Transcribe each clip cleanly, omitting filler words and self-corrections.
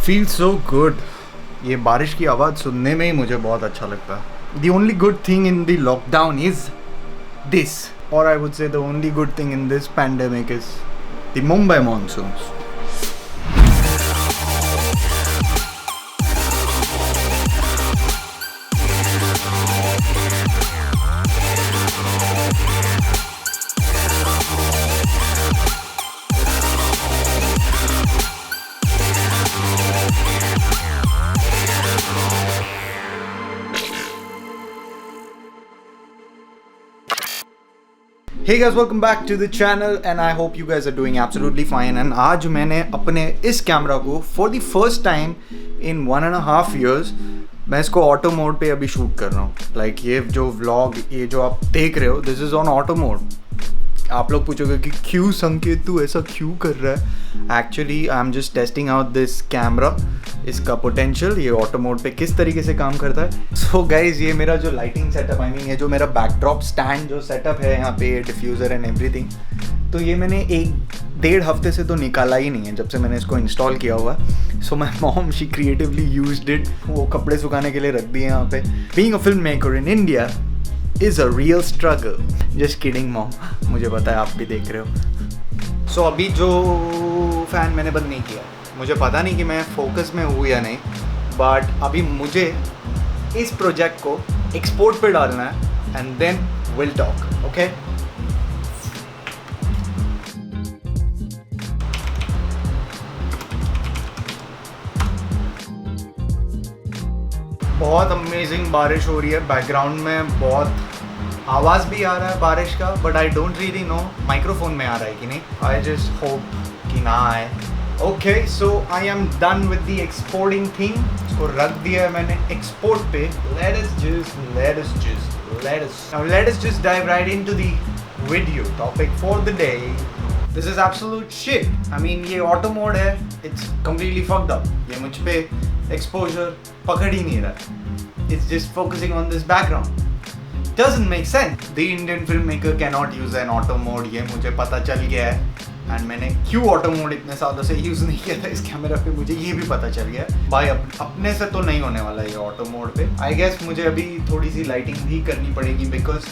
Feel so good. ये बारिश की आवाज़ सुनने में ही मुझे बहुत अच्छा लगता है. The only good thing in the lockdown is this, और I would say the only good thing in this pandemic is the Mumbai monsoons. Hey guys, welcome back to the channel and I hope you guys are doing absolutely fine. And आज मैंने अपने इस camera को for the first time in 1.5 years मैं इसको auto mode पे अभी shoot कर रहा हूँ. Like ये जो व्लॉग, ये जो आप देख रहे हो, this is on auto mode. आप लोग पूछोगे कि क्यों संकेत तू ऐसा क्यों कर रहा है. Actually I am just testing out this camera, इसका पोटेंशियल, ये ऑटो मोड पे किस तरीके से काम करता है. सो गाइज, ये मेरा जो लाइटिंग सेटअप, आई मीन ये जो मेरा बैकड्रॉप स्टैंड जो सेटअप है यहाँ पे, डिफ्यूज़र एंड एवरीथिंग, तो ये मैंने 1-1.5 हफ्ते से तो निकाला ही नहीं है जब से मैंने इसको इंस्टॉल किया हुआ. So my mom she creatively used it. वो कपड़े सुखाने के लिए रख दिए यहाँ पे. Being a film maker in India is a real struggle. Just kidding mom, मुझे पता है आप भी देख रहे हो. So अभी जो फ़ैन मैंने बंद नहीं किया, मुझे पता नहीं कि मैं फोकस में हूँ या नहीं, बट अभी मुझे इस प्रोजेक्ट को एक्सपोर्ट पे डालना है and then will talk. Okay, बहुत अमेजिंग बारिश हो रही है. बैकग्राउंड में बहुत आवाज़ भी आ रहा है बारिश का, but I don't really know microphone में आ रहा है कि नहीं. आई जस्ट होप कि ना आए. Okay, so I am done with the exporting thing. इसको रख दिया है मैंने एक्सपोर्ट पे. Let us just dive right into the video topic for the day. This is absolute shit. I mean ये ऑटो मोड है, इट्स कम्प्लीटली फक्ड अप. ये मुझ पे एक्सपोजर पकड़ ही नहीं रहा. It's just focusing on this background. Doesn't make sense. The Indian filmmaker cannot use an auto mode. ये मुझे पता चल गया है. एंड मैंने क्यों ऑटो मोड इतने सालों से यूज़ नहीं किया था इस कैमरा पे, मुझे ये भी पता चल गया है. भाई अपने से तो नहीं होने वाला ये ऑटो मोड पे. आई गेस मुझे अभी थोड़ी सी लाइटिंग भी करनी पड़ेगी, बिकॉज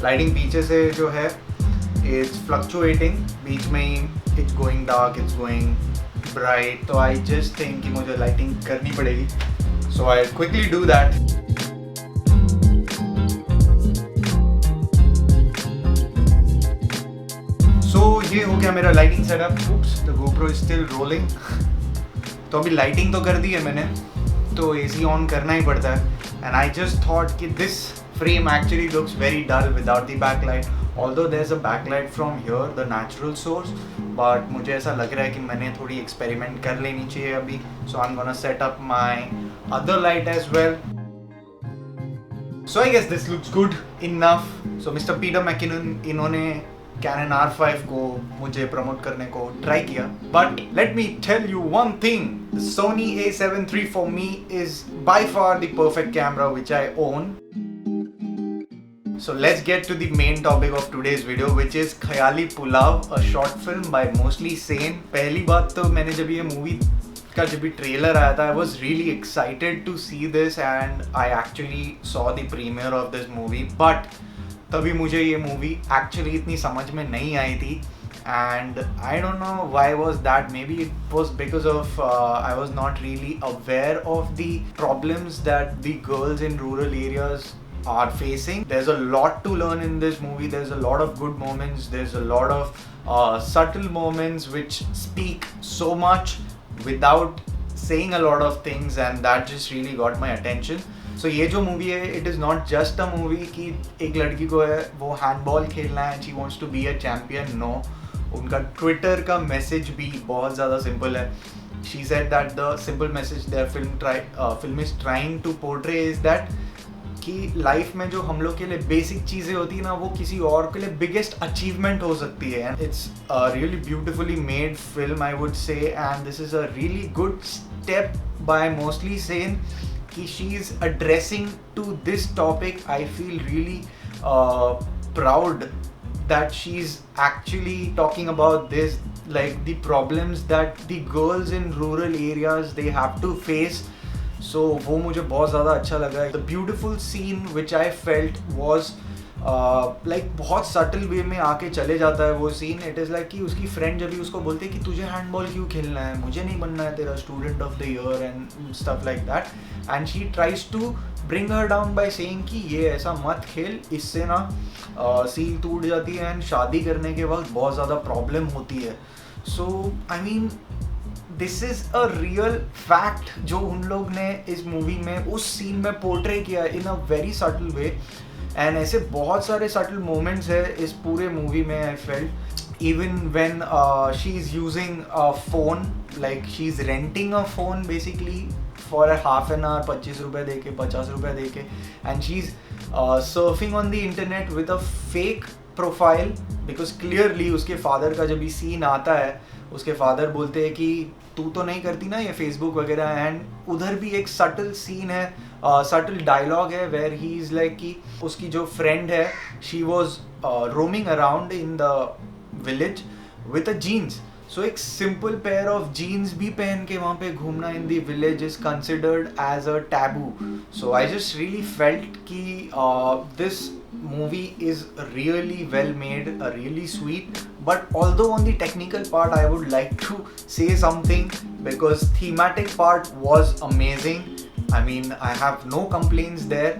लाइटिंग पीछे से जो है इट्स फ्लक्चुएटिंग. बीच में ही it's going dark, it's going bright. तो आई जस्ट थिंक कि मुझे लाइटिंग करनी पड़ेगी. So I quickly do that. ये हो गया मेरा lighting setup. Oops, the GoPro is still rolling. तो अभी लाइटिंग तो कर दी है मैंने, तो AC ऑन करना ही पड़ता है. एंड आई जस्ट थॉट कि this frame actually looks very dull without the backlight. Although there is a backlight from here, the natural source, but मुझे ऐसा लग रहा है कि मैंने थोड़ी एक्सपेरिमेंट कर लेनी चाहिए अभी. So I am gonna set up my other light as well. So I guess this looks good enough. So mister Peter McKinnon, इन्होंने Canon R5 को मुझे प्रमोट करने को ट्राई किया. But let me tell you one thing, Sony A7 III for me is by far the perfect camera which I own. So let's get to the main topic of today's video, which is Khayali Pulav, a short film by Mostly Sane. पहली बात तो मैंने जब ये movie का जब भी trailer आया था, I was really excited to see this and I actually saw the premiere of this movie. But तभी मुझे ये मूवी एक्चुअली इतनी समझ में नहीं आई थी. And I don't know why was that. May be it was because of I was not really aware of the problems that the girls in rural areas are facing. There's a lot to learn in this movie. There's a lot of good moments. There's a lot of subtle moments which speak so much without saying a lot of things, and that just really got my attention. So ये जो movie है, it is not just a movie कि एक लड़की को है वो handball खेलना है, she wants to be a champion. No, उनका ट्विटर का मैसेज भी बहुत ज़्यादा सिंपल है. She said that the simple message their film is trying to portray is that कि लाइफ में जो हम लोग के लिए बेसिक चीज़ें होती है ना, वो किसी और के लिए बिगेस्ट अचीवमेंट हो सकती है. And it's really beautifully made film, I would से. And this is a really good step by mostly Sen कि she is addressing to this topic. I feel really proud that she's actually talking about this like the problems that the girls in rural areas they have to face. So वो मुझे बहुत ज़्यादा अच्छा लगा. The beautiful scene which I felt was like बहुत subtle way में आके चले जाता है वो सीन. इट इज़ लाइक कि उसकी फ्रेंड जब भी उसको बोलते हैं कि तुझे हैंडबॉल क्यों खेलना है, मुझे नहीं बनना है तेरा student of the year and stuff like that, and she tries to bring her down by saying कि ये ऐसा मत खेल, इससे ना सील टूट जाती है एंड शादी करने के वक्त बहुत ज़्यादा प्रॉब्लम होती है. So I mean this is a real fact जो उन लोग ने इस मूवी में उस सीन में पोर्ट्रे किया in a very subtle way. And ऐसे बहुत सारे सटल मोमेंट्स है इस पूरे मूवी में. I felt even when she is using a phone, like she is renting a phone basically for half an hour, 25 रुपये दे के, 50 रुपये दे के, and she is surfing on the internet with a fake profile. Because clearly उसके father का जब भी scene आता है, उसके फादर बोलते हैं कि तू तो नहीं करती ना ये फेसबुक वगैरह. एंड उधर भी एक सटल सीन है, सटल डायलॉग है वेयर ही इज़ लाइक कि उसकी जो फ्रेंड है she was roaming around in the village with a jeans. So एक सिंपल पेयर ऑफ जीन्स भी पहन के वहाँ पे घूमना in the village is considered as a taboo. So I just really felt कि this movie is really well made, really sweet. But although on the technical part I would like to say something, because thematic part was amazing. I mean I have no complaints there,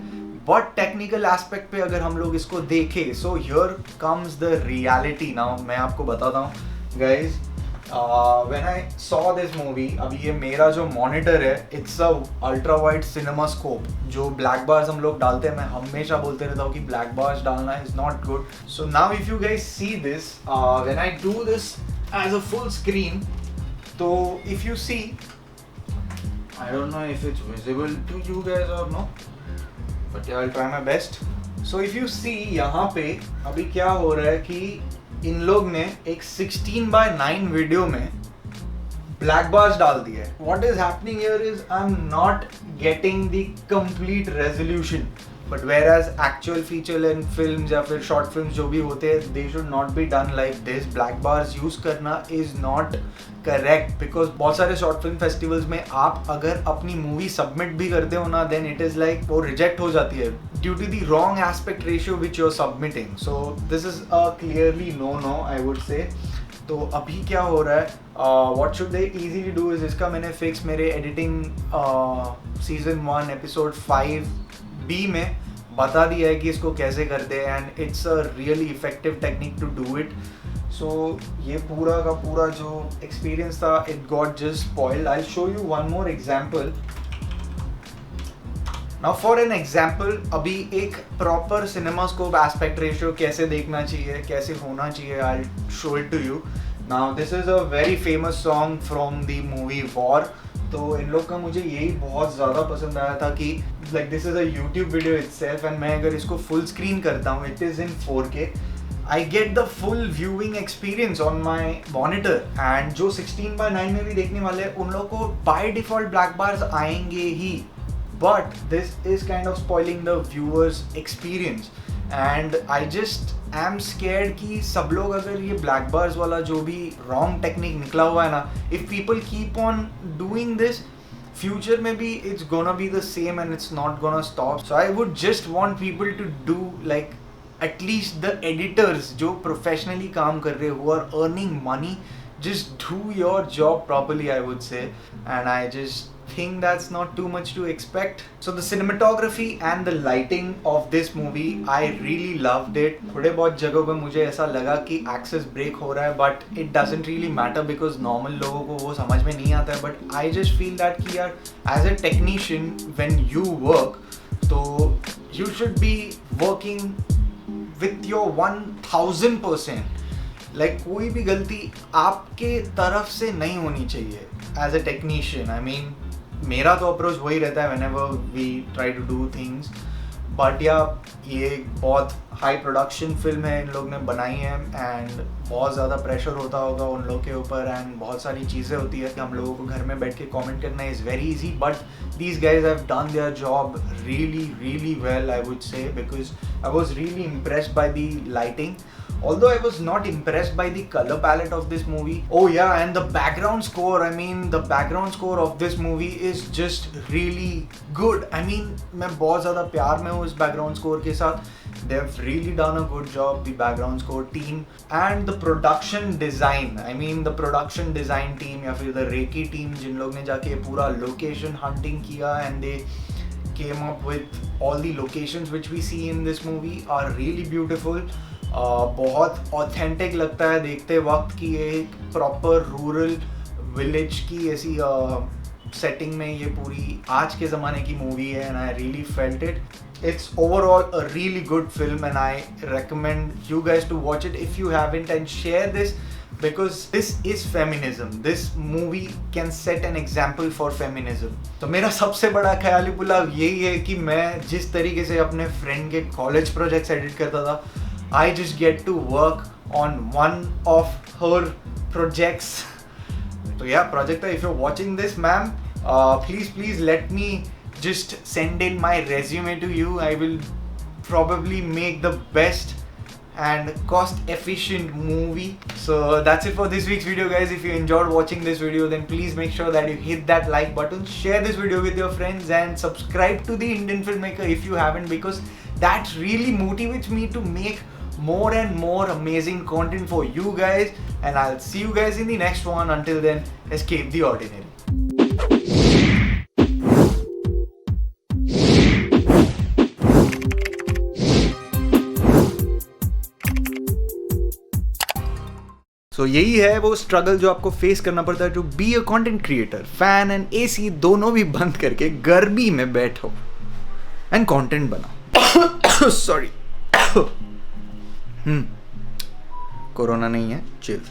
but technical aspect पे अगर हम लोग इसको देखें, so here comes the reality. Now मैं आपको बताता हूँ guys, when I saw this movie, अभी ये मेरा जो मॉनिटर है it's a ultra wide cinema scope. जो ब्लैक बार्स हम लोग डालते हैं, मैं हमेशा बोलते रहता हूँ कि ब्लैक बार्स डालना is not good. So now if you guys see this, when I do this as a full screen, तो if you see, I don't know if it's visible to you guys or no, but yeah, I'll try my best. So if you see यहाँ पे अभी क्या हो रहा है कि इन लोग ने एक 16:9 वीडियो में ब्लैक बार्स डाल दिए. What is happening here is I am not getting the complete resolution, but whereas actual feature length films या फिर शॉर्ट फिल्म्स जो भी होते हैं, they should not be done like this. Black bars use करना is not correct, because बहुत सारे short film festivals में आप अगर अपनी मूवी सबमिट भी करते हो ना, देन इट इज लाइक वो रिजेक्ट हो जाती है due to the wrong aspect ratio which you're submitting. So this is a clearly no I would say. तो अभी क्या हो रहा है, what should they easily do is, इसका मैंने फिक्स मेरे एडिटिंग सीजन 1 एपिसोड 5B में बता दिया है कि इसको कैसे करते हैं, and it's a really effective technique to do it. So ये पूरा का पूरा जो एक्सपीरियंस था, it got just spoiled. I show you one more example. Now for an example, अभी एक proper CinemaScope aspect ratio कैसे देखना चाहिए, कैसे होना चाहिए, I'll show it to you. Now this is a very famous song from the movie War. तो इन लोग का मुझे यही बहुत ज़्यादा पसंद आया था कि like this is a YouTube video itself, and मैं अगर इसको full screen करता हूँ, it is in 4K. I get the full viewing experience on my monitor, and जो 16:9 में भी देखने वाले हैं उन लोग को by default black bars आएंगे ही. But this is kind of spoiling the viewers experience, and I just am scared कि सब लोग अगर ये black bars वाला जो भी wrong technique निकला हुआ है ना, if people keep on doing this, future में भी it's gonna be the same and it's not gonna stop. So I would just want people to do like at least the editors जो professionally काम कर रहे, who are earning money, just do your job properly, I would say. And I just think that's not too much to expect. So the cinematography and the lighting of this movie, I really loved it. थोड़े बहुत जगहों पे मुझे ऐसा लगा कि access break हो रहा है, but it doesn't really matter because normal लोगों को वो समझ में नहीं आता है. But I just feel that कि यार as a technician when you work, तो you should be working with your 1000%. Like कोई भी गलती आपके तरफ से नहीं होनी चाहिए as a technician. I mean मेरा तो अप्रोच वही रहता है whenever we try to do things. But या ये बहुत हाई प्रोडक्शन फिल्म है इन लोग ने बनाई है, एंड बहुत ज़्यादा प्रेशर होता होगा उन लोग के ऊपर, एंड बहुत सारी चीज़ें होती है कि हम लोगों को घर में बैठ के कमेंट करना is very easy. But these guys have done their job really really well, I would से, because I was really impressed by the lighting. although I was not impressed by the color palette of this movie. Oh yeah, and the background score, I mean the background score of this movie is just really good. I mean मैं बहुत ज़्यादा प्यार में हूँ इस background score के साथ. They've really done a good job, the background score team. And the production design, I mean the production design team या फिर the Reiki team जिन लोग ने जाके पूरा location hunting किया and they came up with all the locations which we see in this movie are really beautiful. बहुत authentic लगता है देखते वक्त कि एक proper rural village की ऐसी setting में ये पूरी आज के ज़माने की movie है, and I really felt it. It's overall a really good film and I recommend you guys to watch it if you haven't, and share this because this is feminism. This movie can set an example for feminism. तो मेरा सबसे बड़ा ख्याली पुलाव यही है कि मैं जिस तरीके से अपने फ्रेंड के कॉलेज प्रोजेक्ट्स एडिट करता था, I just get to work on one of her projects. So yeah, Projecta, if you're watching this, ma'am, please let me just send in my resume to you. I will probably make the best and cost efficient movie. So that's it for this week's video, guys. If you enjoyed watching this video, then please make sure that you hit that like button, share this video with your friends, and subscribe to the Indian Filmmaker if you haven't, because that really motivates me to make more and more amazing content for you guys. And I'll see you guys in the next one. Until then, escape the ordinary. तो यही है वो struggle जो आपको face करना पड़ता है to be a content creator. Fan and AC दोनों भी बंद करके गर्मी में बैठो एंड कंटेंट बनाओ. सॉरी, कोरोना नहीं है, चिल.